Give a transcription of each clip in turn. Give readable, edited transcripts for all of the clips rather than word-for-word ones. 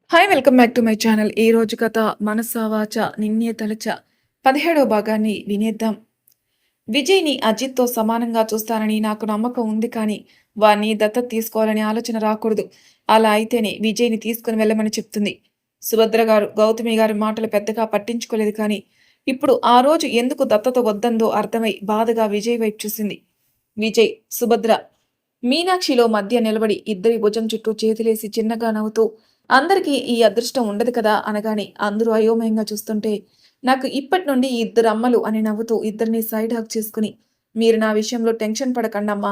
Hi! Welcome back to my channel. ఈ రోజు కథ 'మనస వాచ నిన్నే తలచ' 17వ భాగాన్ని వినేద్దాం. విజయ్‌ని అజిత్‌తో సమానంగా చూస్తానని నాకు నమ్మకం ఉంది కానీ, వాడిని దత్తత తీసుకోవాలనే ఆలోచన రాకూడదు. అలా అయితేనే విజయ్‌ని తీసుకొని వెళ్ళమని చెప్తుంది. సుభద్ర గారు, గౌతమి గారి మాటలు పెద్దగా పట్టించుకోలేదు కానీ, ఇప్పుడు ఆ రోజు ఎందుకు దత్తత వద్దందో అర్థమై బాధగా విజయ్ వైపు చూసింది. విజయ్, సుభద్ర, మీనాక్షిలో మధ్య నిలబడి ఇద్దరి భుజం చుట్టూ చేతులేసి చిన్నగా నవ్వుతూ అందరికీ ఈ అదృష్టం ఉండదు కదా అనగానే అందరూ అయోమయంగా చూస్తుంటే నాకు ఇప్పటి నుండి ఈ ఇద్దరు అమ్మలు అని నవ్వుతూ ఇద్దరిని సైడ్ హక్ చేసుకుని మీరు నా విషయంలో టెన్షన్ పడకండమ్మా.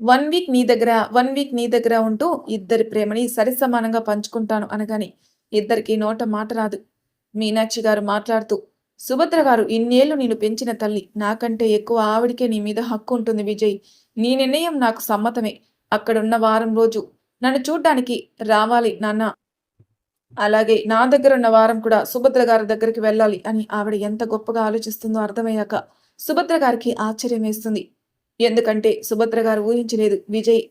1 వీక్ నీ దగ్గర 1 వీక్ నీ దగ్గర ఉంటూ ఇద్దరి ప్రేమని సరిసమానంగా పంచుకుంటాను అనగానే ఇద్దరికి నోట మాట రాదు. మీనాక్షి గారు మాట్లాడుతూ సుభద్ర గారు ఇన్నేళ్లు నేను పెంచిన తల్లి. నాకంటే ఎక్కువ ఆవిడికే నీ మీద హక్కు ఉంటుంది విజయ్. నీ నిర్ణయం నాకు సమ్మతమే. అక్కడున్న వారం రోజు నన్ను చూడ్డానికి రావాలి నాన్న. అలాగే నా దగ్గరున్న వారం కూడా సుభద్ర గారి దగ్గరికి వెళ్ళాలి అని ఆవిడ ఎంత గొప్పగా ఆలోచిస్తుందో అర్థమయ్యాక సుభద్ర గారికి ఆశ్చర్యం వేస్తుంది. ఎందుకంటే సుభద్ర గారు ఊహించలేదు విజయ్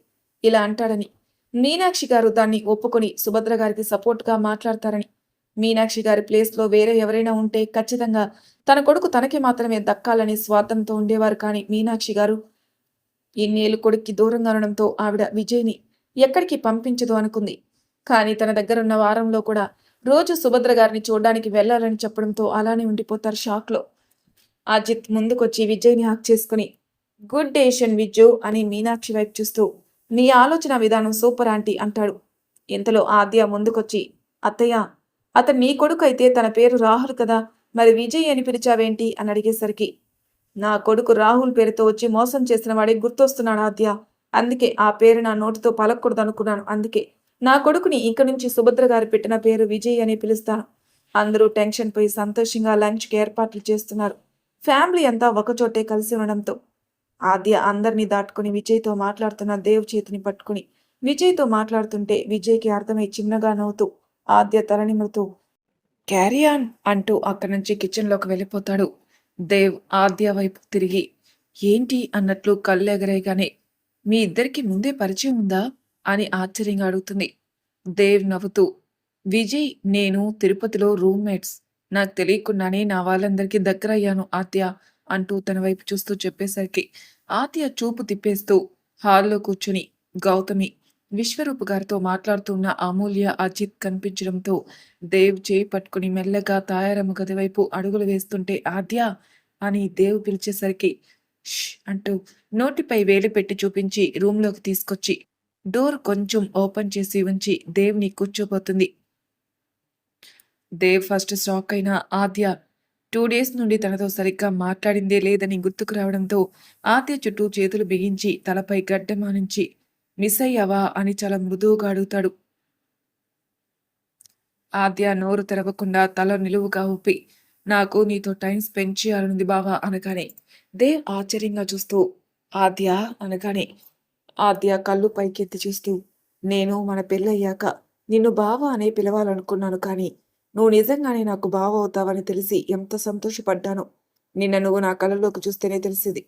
ఇలా అంటాడని. మీనాక్షి గారు దాన్ని ఒప్పుకొని సుభద్ర గారికి సపోర్ట్‌గా మాట్లాడతారని. మీనాక్షి గారి ప్లేస్‌లో వేరే ఎవరైనా ఉంటే ఖచ్చితంగా తన కొడుకు తనకి మాత్రమే దక్కాలనే స్వార్థంతో ఉండేవారు కానీ మీనాక్షి గారు ఇన్నేళ్లు కొడుక్కి దూరంగా ఉండడంతో ఆవిడ విజయ్‌ని ఎక్కడికి పంపించదు అనుకుంది. కానీ తన దగ్గరున్న వారంలో కూడా రోజు సుభద్ర గారిని చూడ్డానికి వెళ్లాలని చెప్పడంతో అలానే ఉండిపోతారు షాక్‌లో. అజిత్ ముందుకొచ్చి విజయ్‌ని హగ్ చేసుకుని గుడ్ డేషన్ విజ్జు అని మీనాక్షి వైపు చూస్తూ నీ ఆలోచన విధానం సూపర్ ఆంటీ అంటాడు. ఇంతలో ఆద్య ముందుకొచ్చి అత్తయ్య, అతను నీ కొడుకు అయితే తన పేరు రాహుల్ కదా, మరి విజయ్ అని పిలిచావేంటి అని అడిగేసరికి నా కొడుకు రాహుల్ పేరుతో వచ్చి మోసం చేసిన వాడే గుర్తొస్తున్నాడు ఆద్య. అందుకే ఆ పేరు నా నోటితో పలకూడదు అనుకున్నాను. అందుకే నా కొడుకుని ఇక నుంచి సుభద్ర గారు పెట్టిన పేరు విజయ్ అని పిలుస్తాను. అందరూ టెన్షన్ పోయి సంతోషంగా లంచ్‌కి ఏర్పాట్లు చేస్తున్నారు. ఫ్యామిలీ అంతా ఒకచోటే కలిసి ఉండడంతో ఆద్య అందరినీ దాటుకుని విజయ్‌తో మాట్లాడుతున్న దేవ్ చేతిని పట్టుకుని విజయ్‌తో మాట్లాడుతుంటే విజయ్‌కి అర్థమై చిన్నగా నవ్వుతూ ఆద్య తల నిమురుతూ క్యారీ ఆన్ అంటూ అక్కడి నుంచి కిచెన్‌లోకి వెళ్ళిపోతాడు. దేవ్ ఆద్య వైపు తిరిగి ఏంటి అన్నట్లు కళ్ళెగరేయగానే మీ ఇద్దరికి ముందే పరిచయం ఉందా అని ఆశ్చర్యంగా అడుగుతుంది. దేవ్ నవ్వుతూ విజయ్ నేను తిరుపతిలో రూమ్మేట్స్. నాకు తెలియకుండానే నా వాళ్ళందరికీ దగ్గరయ్యాను ఆద్య అంటూ తన వైపు చూస్తూ చెప్పేసరికి ఆద్య చూపు తిప్పేస్తూ హాల్లో కూర్చుని గౌతమి, విశ్వరూప్ గారితో మాట్లాడుతున్న అమూల్య, అజిత్ కనిపించడంతో దేవ్ చేయి పట్టుకుని మెల్లగా తాయారమ్మ గది వైపు అడుగులు వేస్తుంటే ఆద్య అని దేవ్ పిలిచేసరికి ష్ అంటూ నోటిపై వేలు పెట్టి చూపించి రూంలోకి తీసుకొచ్చి డోర్ కొంచెం ఓపెన్ చేసి ఉంచి దేవ్‌ని కూర్చోబోతుంది. దేవ్ ఫస్ట్ షాక్ అయిన ఆద్య 2 డేస్ నుండి తనతో సరిగ్గా మాట్లాడిందే లేదని గుర్తుకు రావడంతో ఆద్య చుట్టూ చేతులు బిగించి తలపై గడ్డమానించి మిస్ అయ్యావా అని చాలా మృదువుగా అడుగుతాడు. ఆద్య నోరు తెరవకుండా తల నిలువుగా ఊపి నాకు నీతో టైం స్పెండ్ చేయాలనుంది బావా అనగానే దేవ్ ఆశ్చర్యంగా చూస్తూ ఆద్య అనగానే ఆద్య కళ్ళు పైకెత్తి చూస్తూ నేను మన పెళ్ళయ్యాక నిన్ను బావ అనే పిలవాలనుకున్నాను కానీ నువ్వు నిజంగానే నాకు బావ అవుతావని తెలిసి ఎంత సంతోషపడ్డానో. నిన్న నువ్వు నా కళ్ళలోకి చూస్తేనే తెలిసింది.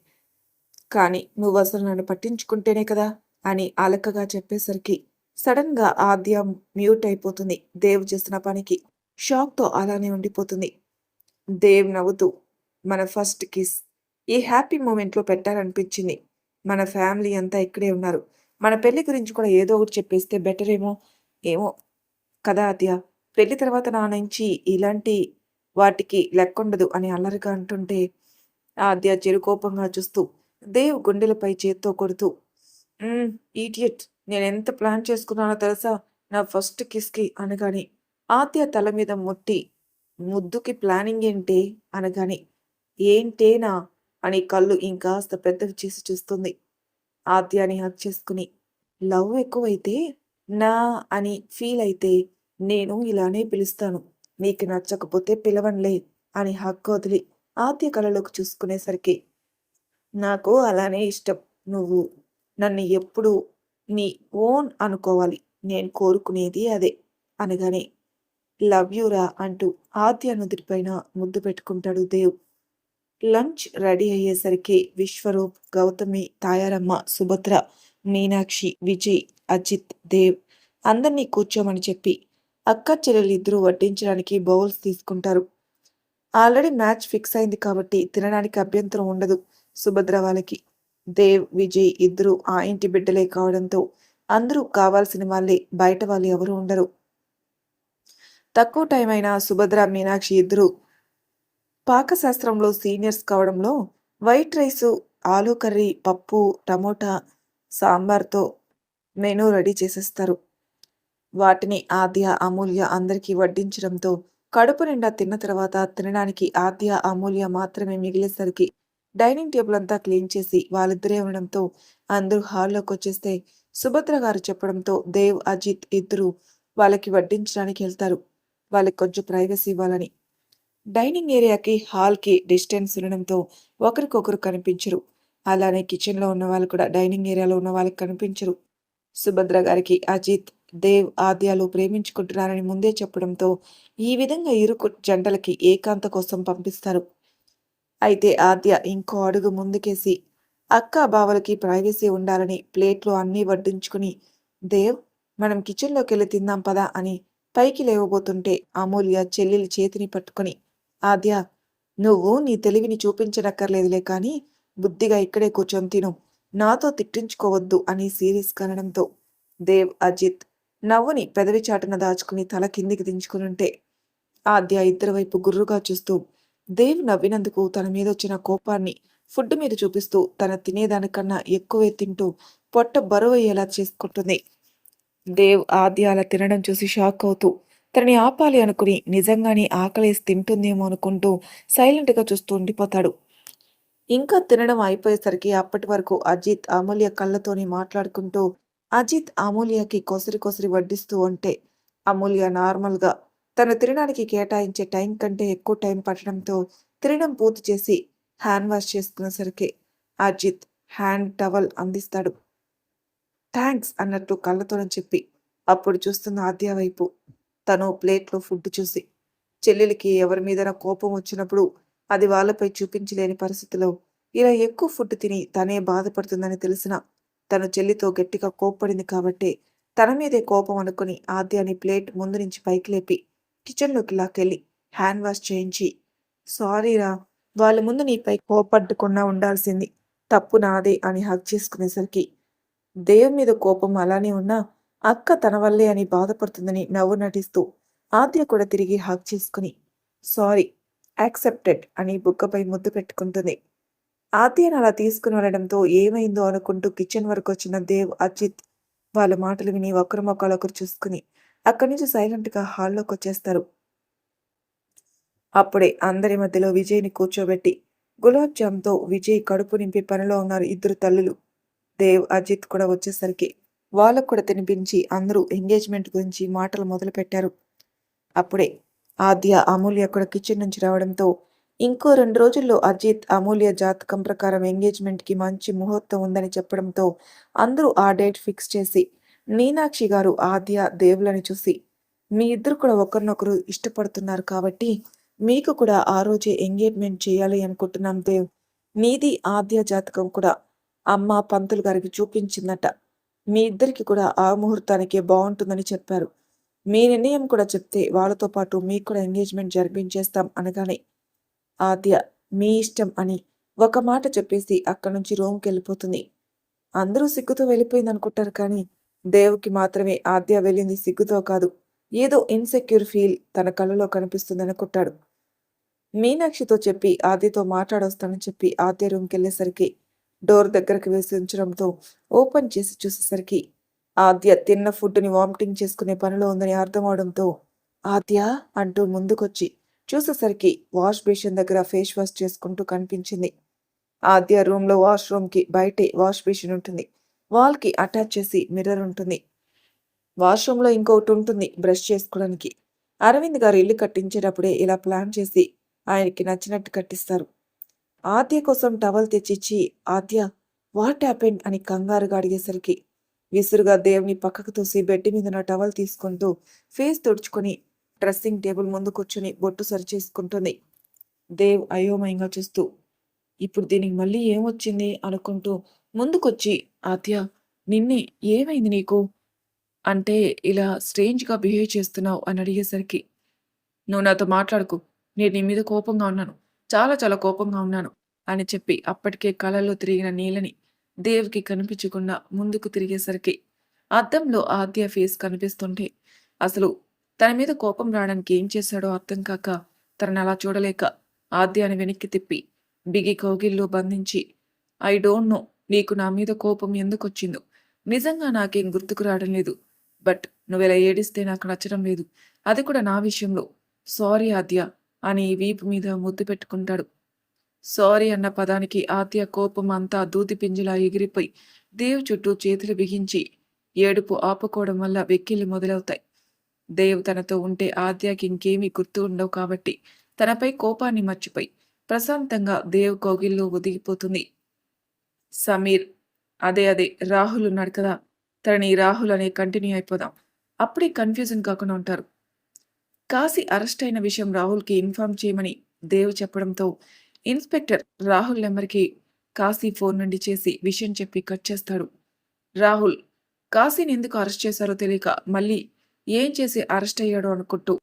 కానీ నువ్వసలు నన్ను పట్టించుకుంటేనే కదా అని అలకగా చెప్పేసరికి సడన్‌గా ఆద్య మ్యూట్ అయిపోతుంది. దేవ్ చేసిన పనికి షాక్‌తో అలానే ఉండిపోతుంది. దేవ్ నవ్వుతూ మన ఫస్ట్ కిస్ ఈ హ్యాపీ మూమెంట్‌లో పెట్టాలనిపించింది. మన ఫ్యామిలీ అంతా ఇక్కడే ఉన్నారు. మన పెళ్లి గురించి కూడా ఏదో ఒకటి చెప్పేస్తే బెటర్ ఏమో! ఏమో కదా ఆద్య! పెళ్లి తర్వాత నా నుంచి ఇలాంటి వాటికి లెక్కుండదు అని అల్లరిగా అంటుంటే ఆద్య చిరుకోపంగా చూస్తూ దేవ్ గుండెలపై చేత్తో కొడుతూ హ్మ్. ఈడియట్! నేనెంత ప్లాన్ చేసుకున్నానో తెలుసా? నా ఫస్ట్ కిస్‌కి అనగానే, ఆద్య తల మీద ముట్టి, ముద్దుకి ప్లానింగ్ ఏంటే? అనగానే, ఏంటేనా? అని కళ్ళు ఇంకాస్త పెద్దవి చేసి చూస్తుంది. ఆద్యని హగ్ చేసుకుని, లవ్ ఎక్కువైతే, నా అని ఫీల్ అయితే, నేను ఇలానే పిలుస్తాను. నీకు నచ్చకపోతే పిలవనులే అని హగ్ వదిలి ఆద్య కళ్ళలోకి చూసుకునేసరికి నాకు అలానే ఇష్టం. నువ్వు నన్ను ఎప్పుడూ నీ ఓన్ అనుకోవాలి. నేను కోరుకునేది అదే. అనగానే లవ్ యూ రా అంటూ ఆద్య నుదిటిపైన ముద్దు పెట్టుకుంటాడు దేవ్. లంచ్ రెడీ అయ్యేసరికి విశ్వరూప్, గౌతమి, తాయారమ్మ, సుభద్ర, మీనాక్షి, విజయ్, అజిత్, దేవ్ అందరినీ కూర్చోమని చెప్పి అక్క చెల్లెలు ఇద్దరూ వడ్డించడానికి బౌల్స్ తీసుకుంటారు. ఆల్రెడీ మ్యాచ్ ఫిక్స్ అయింది కాబట్టి తినడానికి అభ్యంతరం ఉండదు సుభద్ర వాళ్ళకి. దేవ్, విజయ్ ఇద్దరూ ఆ ఇంటి బిడ్డలే కావడంతో అందరూ కావాల్సిన వాళ్ళే, బయట వాళ్ళు ఎవరు ఉండరు. తక్కువ టైం అయినా సుభద్ర, మీనాక్షి ఇద్దరూ పాకశాస్త్రంలో సీనియర్స్ కావడంలో వైట్ రైసు, ఆలూ కర్రీ, పప్పు, టమోటా, సాంబార్తో మెనూ రెడీ చేసేస్తారు. వాటిని ఆద్య, అమూల్య అందరికీ వడ్డించడంతో కడుపు నిండా తిన్న తర్వాత తినడానికి ఆద్య, అమూల్య మాత్రమే మిగిలేసరికి డైనింగ్ టేబుల్ అంతా క్లీన్ చేసి వాళ్ళిద్దరే ఉండడంతో అందరూ హాల్లోకి వచ్చేస్తే సుభద్ర గారు చెప్పడంతో దేవ్, అజిత్ ఇద్దరు వాళ్ళకి వడ్డించడానికి వెళ్తారు. వాళ్ళకి కొంచెం ప్రైవసీ ఇవ్వాలని. డైనింగ్ ఏరియాకి, హాల్కి డిస్టెన్స్ ఉండడంతో ఒకరికొకరు కనిపించరు. అలానే కిచెన్లో ఉన్న వాళ్ళు కూడా డైనింగ్ ఏరియాలో ఉన్న వాళ్ళకి కనిపించరు. సుభద్ర గారికి అజిత్, దేవ్, ఆద్యాలు ప్రేమించుకుంటున్నారని ముందే చెప్పడంతో ఈ విధంగా ఇరు జంటలకి ఏకాంత కోసం పంపిస్తారు. అయితే ఆద్య ఇంకో అడుగు ముందుకేసి అక్క బావలకి ప్రైవసీ ఉండాలని ప్లేట్లో అన్నీ వడ్డించుకుని, దేవ్ మనం కిచెన్లోకి వెళ్ళి తిందాం పదా అని పైకి లేవబోతుంటే అమూల్య చెల్లెలి చేతిని పట్టుకుని, ఆద్య నువ్వు నీ తెలివిని చూపించనక్కర్లేదులే కానీ బుద్ధిగా ఇక్కడే కూర్చొని తిను, నాతో తిట్టించుకోవద్దు అని సీరియస్ కనడంతో దేవ్, అజిత్ నవ్వుని పెదవి చాటున దాచుకుని తల కిందికి దించుకునుంటే ఆద్య ఇద్దరి వైపు గుర్రుగా చూస్తూ దేవ్ నవ్వినందుకు తన మీద వచ్చిన కోపాన్ని ఫుడ్ మీద చూపిస్తూ తన తినేదానికన్నా ఎక్కువే తింటూ పొట్ట బరువయ్యేలా చేసుకుంటుంది. దేవ్ ఆద్య అలా తినడం చూసి షాక్ అవుతూ తనని ఆపాలి అనుకుని నిజంగానే ఆకలేసి తింటుందేమో అనుకుంటూ సైలెంట్గా చూస్తూ ఉండిపోతాడు. ఇంకా తినడం అయిపోయేసరికి అప్పటి వరకు అజిత్, అమూల్య కళ్ళతోని మాట్లాడుకుంటూ అజిత్ అమూల్యకి కొసరి కొసరి వడ్డిస్తూ ఉంటే అమూల్య నార్మల్గా తను తినడానికి కేటాయించే టైం కంటే ఎక్కువ టైం పట్టడంతో తినడం పూర్తి చేసి హ్యాండ్ వాష్ చేసుకునేసరికి అజిత్ హ్యాండ్ టవల్ అందిస్తాడు. థ్యాంక్స్ అన్నట్టు కళ్ళతోనే చెప్పి అప్పుడు చూస్తున్న ఆద్య వైపు తను ప్లేట్లో ఫుడ్ చూసి చెల్లెలికి ఎవరి మీదైనా కోపం వచ్చినప్పుడు అది వాళ్ళపై చూపించలేని పరిస్థితిలో ఇలా ఎక్కువ ఫుడ్ తిని తనే బాధపడుతుందని తెలిసిన తన చెల్లితో గట్టిగా కోప్పడింది కాబట్టి తన మీదే కోపం అనుకుని ఆద్యాని ప్లేట్ ముందు నుంచి పైకి లేపి కిచెన్లోకి లాకెళ్ళి హ్యాండ్ వాష్ చేయించి, సారీరా, వాళ్ళ ముందు నీపై కోపడ్డకుండా ఉండాల్సింది, తప్పు నాదే అని హగ్ చేసుకునేసరికి దేవ్ మీద కోపం అలానే ఉన్నా అక్క తన వల్లే అని బాధపడుతుందని నవ్వు నటిస్తూ ఆద్య కూడా తిరిగి హగ్ చేసుకుని సారీ, యాక్సెప్టెడ్ అని బుగ్గపై ముద్దు పెట్టుకుంటుంది. ఆద్యను అలా తీసుకుని వెళ్ళడంతో ఏమైందో అనుకుంటూ కిచెన్ వరకు వచ్చిన దేవ్, అజిత్ వాళ్ళ మాటలు విని ఒకరి మొక్కలొకరు చూసుకుని అక్కడి నుంచి సైలెంట్గా హాల్లోకి వచ్చేస్తారు. అప్పుడే అందరి మధ్యలో విజయ్ని కూర్చోబెట్టి గులాబ్ జామ్తో విజయ్ కడుపు నింపి పనిలో ఉన్నారు ఇద్దరు తల్లులు. దేవ్, అజిత్ కూడా వచ్చేసరికి వాళ్ళకు కూడా తినిపించి అందరూ ఎంగేజ్మెంట్ గురించి మాటలు మొదలుపెట్టారు. అప్పుడే ఆద్య, అమూల్య కూడా కిచెన్ నుంచి రావడంతో ఇంకో 2 రోజుల్లో అజిత్, అమూల్య జాతకం ప్రకారం ఎంగేజ్మెంట్కి మంచి ముహూర్తం ఉందని చెప్పడంతో అందరూ ఆ డేట్ ఫిక్స్ చేసి మీనాక్షి గారు ఆద్య, దేవులని చూసి మీ ఇద్దరు కూడా ఒకరినొకరు ఇష్టపడుతున్నారు కాబట్టి మీకు కూడా ఆ రోజే ఎంగేజ్మెంట్ చేయాలి అనుకుంటున్నాం దేవ్. నీది ఆద్య జాతకం కూడా అమ్మ పంతులు గారికి చూపించిందట. మీ ఇద్దరికి కూడా ఆ ముహూర్తానికే బాగుంటుందని చెప్పారు. మీ నిర్ణయం కూడా చెప్తే వాళ్ళతో పాటు మీకు కూడా ఎంగేజ్మెంట్ జరిపించేస్తాం అనగానే ఆద్య మీ ఇష్టం అని ఒక మాట చెప్పేసి అక్కడి నుంచి రూమ్కి వెళ్ళిపోతుంది. అందరూ సిగ్గుతో వెళ్ళిపోయింది అనుకుంటారు కానీ దేవుకి మాత్రమే ఆద్య వెళ్ళింది సిగ్గుతో కాదు, ఏదో ఇన్సెక్యూర్ ఫీల్ తన కళ్ళలో కనిపిస్తుంది అనుకుంటాడు. మీనాక్షితో చెప్పి ఆద్యతో మాట్లాడొస్తానని చెప్పి ఆద్య రూమ్కి వెళ్ళేసరికి డోర్ దగ్గరకు వేసి ఉంచడంతో ఓపెన్ చేసి చూసేసరికి ఆద్య తిన్న ఫుడ్ని వామిటింగ్ చేసుకునే పనిలో ఉందని అర్థమవడంతో ఆద్య అంటూ ముందుకొచ్చి చూసేసరికి వాష్ బేసిన్ దగ్గర ఫేస్ వాష్ చేసుకుంటూ కనిపించింది. ఆద్య రూమ్లో వాష్రూమ్కి బయటే వాష్ బేసిన్ ఉంటుంది. వాల్కి అటాచ్ చేసి మిర్రర్ ఉంటుంది. వాష్రూమ్లో ఇంకొకటి ఉంటుంది బ్రష్ చేసుకోవడానికి. అరవింద్ గారు ఇల్లు కట్టించేటప్పుడే ఇలా ప్లాన్ చేసి ఆయనకి నచ్చినట్టు కట్టిస్తారు. ఆద్య కోసం టవల్ తెచ్చిచ్చి ఆద్య వాట్ హ్యాపెండ్ అని కంగారుగా అడిగేసరికి విసురుగా దేవుని పక్కకు తోసి బెడ్ మీద ఉన్న టవల్ తీసుకుంటూ ఫేస్ తుడుచుకొని డ్రెస్సింగ్ టేబుల్ ముందు కూర్చుని బొట్టు సరిచేసుకుంటుంది. దేవ్ అయోమయంగా చూస్తూ ఇప్పుడు దీనికి మళ్ళీ ఏమొచ్చింది అనుకుంటూ ముందుకొచ్చి ఆద్య నిన్నే, ఏమైంది నీకు? అంటే ఇలా స్ట్రేంజ్‌గా బిహేవ్ చేస్తున్నావు అని అడిగేసరికి, "నువ్వు నాతో మాట్లాడకు. నేను నీ మీద కోపంగా ఉన్నాను. చాలా చాలా కోపంగా ఉన్నాను" అని చెప్పి అప్పటికే కలలో తిరిగిన నీలని దేవ్‌కి కనిపించకుండా ముందుకు తిరిగేసరికి, అద్దంలో ఆద్య ఫేస్ కనిపిస్తుంటే అసలు తన మీద కోపం రావడానికి ఏం చేశాడో అర్థం కాక తననలా చూడలేక ఆద్యని వెనక్కి తిప్పి బిగి కౌగిల్లో బంధించి, "ఐ డోంట్ నో నీకు నా మీద కోపం ఎందుకొచ్చిందో. నిజంగా నాకేం గుర్తుకు రావడం లేదు. బట్ నువ్విలా ఏడిస్తే నాకు నచ్చడం లేదు. అది కూడా నా విషయంలో. సారీ ఆద్య" అని వీపు మీద ముద్దు పెట్టుకుంటాడు. సారీ అన్న పదానికి ఆద్య కోపం అంతా దూదిపింజలా ఎగిరిపోయి దేవ్ చుట్టూ చేతులు బిగించి ఏడుపు ఆపుకోవడం వల్ల వెక్కిళ్ళు మొదలవుతాయి. దేవ్ తనతో ఉంటే ఆద్యకి ఇంకేమీ గుర్తు ఉండవు కాబట్టి తనపై కోపాన్ని మర్చిపోయి ప్రశాంతంగా దేవ్ కౌగిల్లో ఒదిగిపోతుంది. సమీర్ అదే రాహుల్ ఉన్నాడు కదా! తనని రాహుల్ అనే కంటిన్యూ అయిపోదాం. అప్పుడే కన్‌ఫ్యూజన్ కాకుండా ఉంటారు. కాశీ అరెస్ట్ అయిన విషయం రాహుల్‌కి ఇన్ఫార్మ్ చేయమని దేవ్ చెప్పడంతో ఇన్స్‌పెక్టర్ రాహుల్ నంబర్‌కి కాశీ ఫోన్ నుండి చేసి విషయం చెప్పి కట్ చేస్తాడు. రాహుల్ కాశీని ఎందుకు అరెస్ట్ చేశారో తెలియక మళ్ళీ ఏం చేసి అరెస్ట్ అయ్యాడో అనుకుంటూ,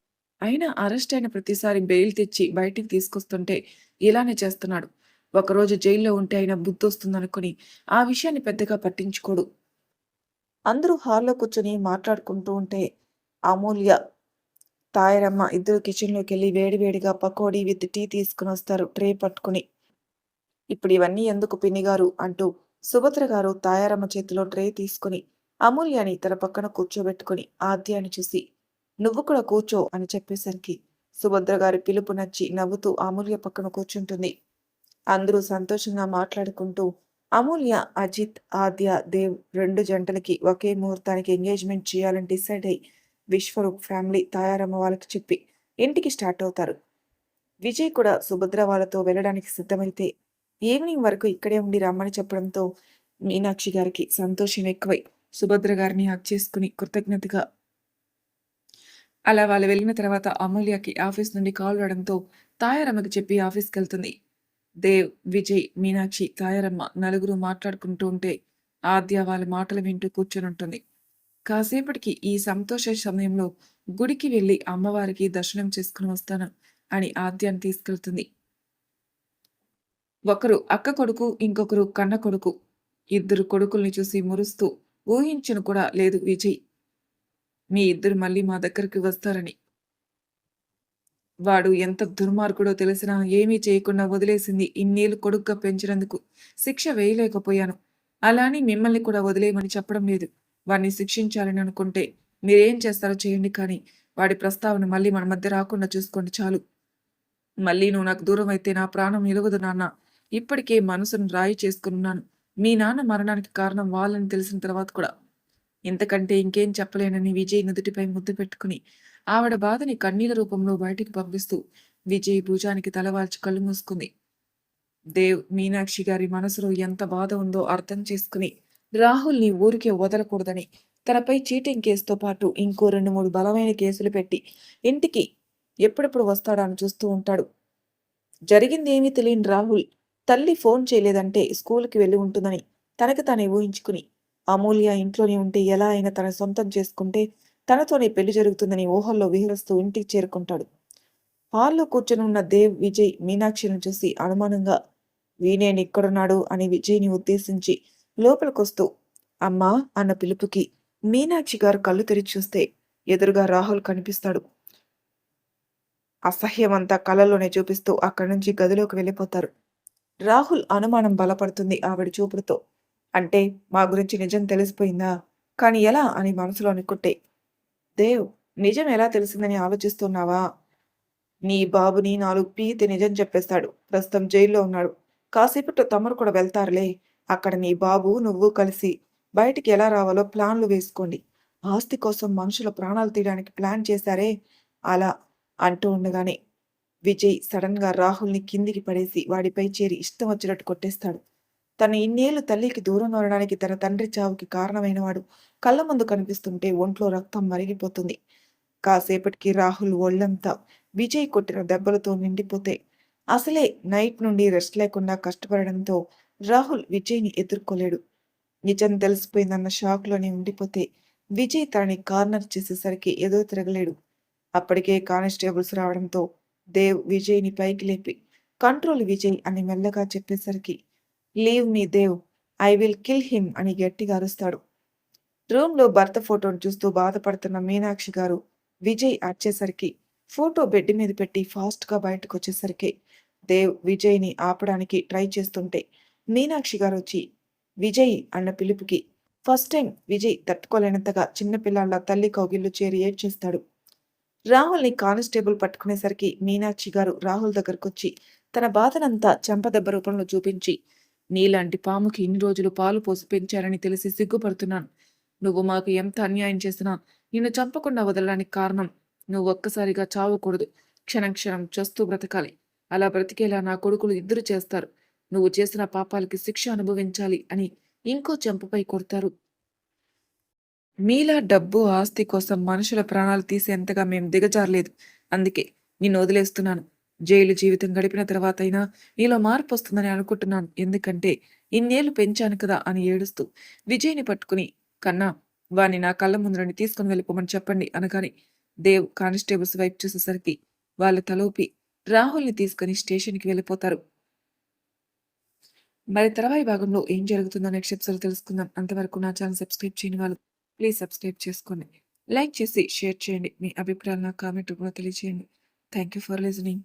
అయినా అరెస్ట్ అయిన ప్రతిసారి బెయిల్ తెచ్చి బయటికి తీసుకొస్తుంటే ఇలానే చేస్తున్నాడు. ఒకరోజు జైల్లో ఉంటే అయినా బుద్ధొస్తుందనుకుని ఆ విషయాన్ని పెద్దగా పట్టించుకోడు. అందరూ హాల్‌లో కూర్చొని మాట్లాడుకుంటూ ఉంటే అమూల్య, తాయారమ్మ ఇద్దరు కిచెన్‌లోకెళ్ళి వేడి వేడిగా పకోడీ విత్ టీ తీసుకొనొస్తారు ట్రే పట్టుకుని. ఇప్పుడు ఇవన్నీ ఎందుకు పిన్నిగారు అంటూ సుభద్ర గారు తాయారమ్మ చేతిలో ట్రే తీసుకుని అమూల్యని తన పక్కన కూర్చోబెట్టుకుని ఆద్యాని చూసి నువ్వు కూడా కూర్చో అని చెప్పేసరికి సుభద్ర గారి పిలుపు నచ్చి నవ్వుతూ అమూల్య పక్కన కూర్చుంటుంది. అందరూ సంతోషంగా మాట్లాడుకుంటూ అమూల్య, అజిత్, ఆద్య, దేవ్ రెండు జంటలకి ఒకే ముహూర్తానికి ఎంగేజ్మెంట్ చేయాలని డిసైడ్ అయ్యి విశ్వరూప్ ఫ్యామిలీ తాయారమ్మ వాళ్ళకి చెప్పి ఇంటికి స్టార్ట్ అవుతారు. విజయ్ కూడా సుభద్ర వాళ్ళతో వెళ్ళడానికి సిద్ధమైతే ఈవినింగ్ వరకు ఇక్కడే ఉండి రమ్మని చెప్పడంతో మీనాక్షి గారికి సంతోషం ఎక్కువై సుభద్ర గారిని హగ్ చేసుకుని కృతజ్ఞతగా అలా వాళ్ళు వెళ్ళిన తర్వాత అమూల్యకి ఆఫీస్ నుండి కాల్ రావడంతో తాయారమ్మకి చెప్పి ఆఫీస్‌కెళ్తుంది. దేవ్, విజయ్, మీనాక్షి, తాయారమ్మ నలుగురు మాట్లాడుకుంటూ ఉంటే ఆద్య వాళ్ళ మాటలు వింటూ కూర్చొనుంటుంది. కాసేపటికి ఈ సంతోష సమయంలో గుడికి వెళ్లి అమ్మవారికి దర్శనం చేసుకుని వస్తాను అని ఆద్యాన్ని తీసుకెళ్తుంది. ఒకరు అక్క కొడుకు, ఇంకొకరు కన్న కొడుకు. ఇద్దరు కొడుకుల్ని చూసి మురుస్తూ ఊహించను కూడా లేదు విజయ్. మీ ఇద్దరు మళ్ళీ మా దగ్గరికి వస్తారని. వాడు ఎంత దుర్మార్గుడో తెలిసినా ఏమీ చేయకుండా వదిలేసింది ఇన్నేళ్లు కొడుగ్గా పెంచినందుకు శిక్ష వేయలేకపోయాను. అలా అని మిమ్మల్ని కూడా వదిలేయమని చెప్పడం లేదు. వాడిని శిక్షించాలని అనుకుంటే మీరేం చేస్తారో చేయండి కానీ వాడి ప్రస్తావన మళ్ళీ మన మధ్య రాకుండా చూసుకోండి చాలు. మళ్ళీ నువ్వు నాకు దూరం అయితే నా ప్రాణం నిలవదు నాన్న. ఇప్పటికే మనసును రాయి చేసుకున్నాను. మీ నాన్న మరణానికి కారణం వాళ్ళని తెలిసిన తర్వాత కూడా. ఇంతకంటే ఇంకేం చెప్పలేనని విజయ్ నుదుటిపై ముద్దు పెట్టుకుని ఆవిడ బాధని కన్నీళ్ల రూపంలో బయటికి పంపిస్తూ విజయ్ భుజానికి తలవాల్చి కళ్ళు మూసుకుంది. దేవ్ మీనాక్షి గారి మనసులో ఎంత బాధ ఉందో అర్థం చేసుకుని రాహుల్ని ఊరికే వదలకూడదని తనపై చీటింగ్ కేసుతో పాటు ఇంకో 2, 3 బలమైన కేసులు పెట్టి ఇంటికి ఎప్పుడెప్పుడు వస్తాడా అని చూస్తూ ఉంటాడు. జరిగిందేమీ తెలియని రాహుల్ తల్లి ఫోన్ చేయలేదంటే స్కూల్‌కి వెళ్లి ఉంటుందని తనకి తానే ఊహించుకుని, అమూల్య ఇంట్లోనే ఉంటే ఎలా అయినా తన సొంతం చేసుకుంటే తనతోనే పెళ్లి జరుగుతుందని ఊహల్లో విహరిస్తూ ఇంటికి చేరుకుంటాడు. హాల్‌లో కూర్చొని ఉన్న దేవ్, విజయ్ మీనాక్షిని చూసి అనుమానంగా వీణేనిక్కడున్నాడు అని విజయ్‌ని ఉద్దేశించి లోపలికొస్తూ అమ్మా అన్న పిలుపుకి మీనాక్షి గారు కళ్ళు తెరిచి చూస్తే ఎదురుగా రాహుల్ కనిపిస్తాడు. అసహ్యమంతా కళ్ళలోనే చూపిస్తూ అక్కడి నుంచి గదిలోకి వెళ్ళిపోతారు. రాహుల్ అనుమానం బలపడుతుంది ఆవిడ చూపులతో. అంటే మా గురించి నిజం తెలిసిపోయిందా? కానీ ఎలా అని మనసులో అనుకుంటే, దేవ్ నిజం ఎలా తెలిసిందని ఆలోచిస్తున్నావా? నీ బాబుని 4 పీకితే నిజం చెప్పేస్తాడు. ప్రస్తుతం జైల్లో ఉన్నాడు. కాసేపట్లో తమ్ముడు కూడా వెళ్తారులే. అక్కడ నీ బాబు, నువ్వు కలిసి బయటికి ఎలా రావాలో ప్లాన్లు వేసుకోండి. ఆస్తి కోసం మనుషుల ప్రాణాలు తీయడానికి ప్లాన్ చేశారే అలా అంటూ ఉండగానే విజయ్ సడన్‌గా రాహుల్‌ని కిందికి పడేసి వాడిపై చేరి ఇష్టం వచ్చినట్టు కొట్టేస్తాడు. తను ఇన్నేళ్లు తల్లికి దూరంగా ఉండడానికి తన తండ్రి చావుకి కారణమైనవాడు కళ్ళ ముందు కనిపిస్తుంటే ఒంట్లో రక్తం మరిగిపోతుంది. కాసేపటికి రాహుల్ ఒళ్ళంతా విజయ్ కొట్టిన దెబ్బలతో నిండిపోతే అసలే నైట్ నుండి రెస్ట్ లేకుండా కష్టపడడంతో రాహుల్ విజయ్‌ని ఎదుర్కోలేడు. నిజం తెలిసిపోయిందన్న షాక్‌లోనే ఉండిపోతే విజయ్ తనని కార్నర్ చేసేసరికి ఎదురు తిరగలేడు. అప్పటికే కానిస్టేబుల్స్ రావడంతో దేవ్ విజయ్ని పైకి లేపి కంట్రోల్ విజయ్ అని మెల్లగా చెప్పేసరికి leave me Dev, I will kill him అని గట్టిగా అరుస్తాడు. రూమ్లో భర్త ఫోటోను చూస్తూ బాధపడుతున్న మీనాక్షి గారు విజయ్ అరిచేసరికి ఫోటో బెడ్ మీద పెట్టి ఫాస్ట్గా బయటకు వచ్చేసరికి దేవ్ విజయ్ని ఆపడానికి ట్రై చేస్తుంటే మీనాక్షి గారు వచ్చి విజయ్ అన్న పిలుపుకి ఫస్ట్ టైం విజయ్ తట్టుకోలేనంతగా చిన్నపిల్లాళ్ళ తల్లి కౌగిళ్ళు చేరి ఏడ్చేస్తాడు. రాహుల్ని కానిస్టేబుల్ పట్టుకునేసరికి మీనాక్షి గారు రాహుల్ దగ్గరకొచ్చి తన బాధనంతా చెంపదెబ్బ రూపంలో చూపించి నీలాంటి పాముకి ఇన్ని రోజులు పాలు పోసి పెంచారని తెలిసి సిగ్గుపడుతున్నాను. నువ్వు మాకు ఎంత అన్యాయం చేసినా నిన్ను చంపకుండా వదలడానికి కారణం నువ్వు ఒక్కసారిగా చావకూడదు. క్షణం క్షణం చస్తూ బ్రతకాలి. అలా బ్రతికేలా నా కొడుకులు ఇద్దరు చేస్తారు. నువ్వు చేసిన పాపాలకి శిక్ష అనుభవించాలి అని ఇంకో చెంపపై కొడతారు. మీలా డబ్బు, ఆస్తి కోసం మనుషుల ప్రాణాలు తీసేంతగా మేం దిగజారలేదు. అందుకే నిన్ను వదిలేస్తున్నాను. జైలు జీవితం గడిపిన తర్వాతైనా నీలో మార్పు వస్తుందని అనుకుంటున్నాను. ఎందుకంటే ఇన్నేళ్లు పెంచాను కదా అని ఏడుస్తూ విజయ్ని పట్టుకుని కన్నా వాణ్ణి నా కళ్ళ ముందు నుండి తీసుకుని వెళ్ళిపోమని చెప్పండి అనగానే దేవ్ కానిస్టేబుల్స్ వైపు చూసేసరికి వాళ్ళ తలూపి రాహుల్ని తీసుకుని స్టేషన్కి వెళ్ళిపోతారు. మరి తర్వాయి భాగంలో ఏం జరుగుతుందో నెక్స్ట్ ఎపిసోడ్ తెలుసుకుందాం. అంతవరకు నా ఛానల్ సబ్స్క్రైబ్ చేయని వాళ్ళు ప్లీజ్ సబ్స్క్రైబ్ చేసుకోండి. లైక్ చేసి షేర్ చేయండి. మీ అభిప్రాయాలు నాకు కామెంట్ కూడా తెలియజేయండి. Thank you for listening.